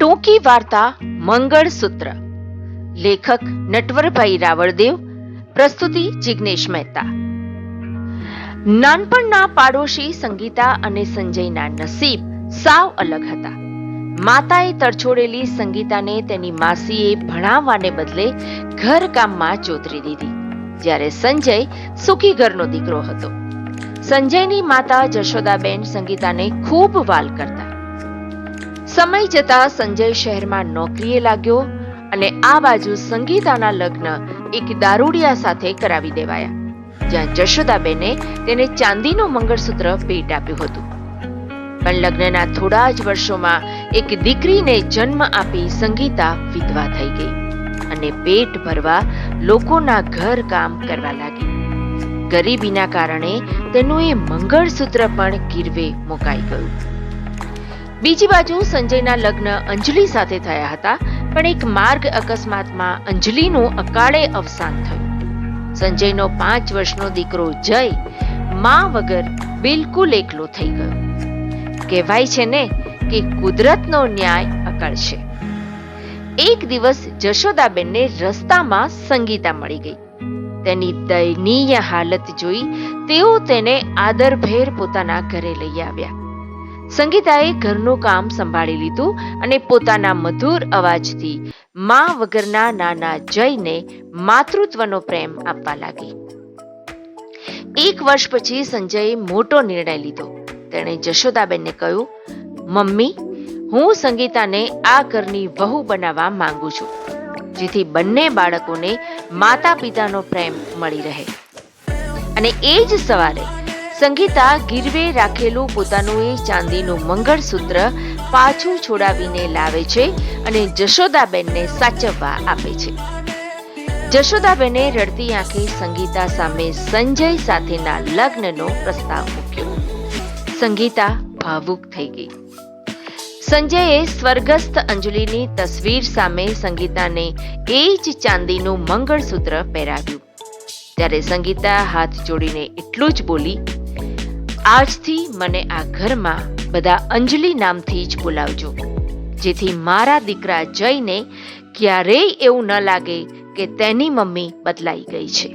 ટૂંકી વાર્તા મંગળસૂત્ર. લેખક નટવરભાઈ રાવળદેવ. પ્રસ્તુતિ જિગ્નેશ મહેતા. નાનપણના પાડોશી સંગીતા અને સંજયના નસીબ સાવ અલગ હતા. માતાએ તરછોડેલી સંગીતાને તેની માસીએ ભણાવવાને બદલે ઘરકામમાં ચોતરી દીધી, જ્યારે સંજય સુખી ઘરનો દીકરો હતો. સંજયની માતા જશોદાબેન સંગીતાને ખૂબ વાલ કરતા. સમય જતા સંજય શહેરમાં નોકરીએ લાગ્યો અને આ બાજુ સંગીતાના લગ્ન એક દારૂડિયા સાથે કરાવી દેવાયા, જ્યાં જશોદાબેને તેને ચાંદીનું મંગળસૂત્ર ભેટ આપ્યું હતું. પણ લગ્નના થોડા જ વર્ષોમાં એક દીકરીને જન્મ આપી સંગીતા વિધવા થઈ ગઈ અને પેટ ભરવા લોકોના ઘર કામ કરવા લાગી. ગરીબીના કારણે તેનું એ મંગળસૂત્ર પણ ગીરવે મુકાઈ ગયું. બીજી બાજુ સંજયના લગ્ન અંજલિ સાથે થયા હતા, પણ એક માર્ગ અકસ્માતમાં અંજલિનું અકાળે અવસાન થયું. સંજયનો 5 વર્ષનો દીકરો જય મા વગર બિલકુલ એકલો થઈ ગયો. કહેવાય છે ને કે કુદરતનો ન્યાય અકળ છે. એક દિવસ જશોદાબેનને રસ્તામાં સંગીતા મળી ગઈ. તેની દયનીય હાલત જોઈ તેઓ તેને આદરભેર પોતાના ઘરે લઈ આવ્યા. સંગીતાએ ઘરનું કામ સંભાળી લીધું અને પોતાના મધુર અવાજથી મા વગરના નાના જયને માતૃત્વનો પ્રેમ આપવા લાગી. 1 વર્ષ પછી સંજયે મોટો નિર્ણય લીધો. તેણે જશોદાબેનને કહ્યું, મમ્મી, હું સંગીતાને આ ઘરની વહુ બનાવવા માંગુ છું, જેથી બંને બાળકોને માતા પિતાનો પ્રેમ મળી રહે. અને એ જ સવારે સંગીતા ગીરવે રાખેલું પોતાનું એ ચાંદીનું મંગળસૂત્ર પાછું છોડાવીને લાવે છે અને જશોદાબેનને સાચવવા આપે છે. જશોદાબેને રડતી આંખે સંગીતા સામે સંજય સાથેના લગ્નનો પ્રસ્તાવ મૂક્યો. સંગીતા ભાવુક થઈ ગઈ. સંજયે સ્વર્ગસ્થ અંજલિની તસવીર સામે સંગીતાને એ જ ચાંદીનું મંગળસૂત્ર પહેરાવ્યું. ત્યારે સંગીતા હાથ જોડીને એટલું જ બોલી, આજથી મને આ ઘરમાં બધા અંજલિ નામથી જ બોલાવજો, જેથી મારા દીકરા જયને ક્યારેય એવું ન લાગે કે તેની મમ્મી બદલાઈ ગઈ છે.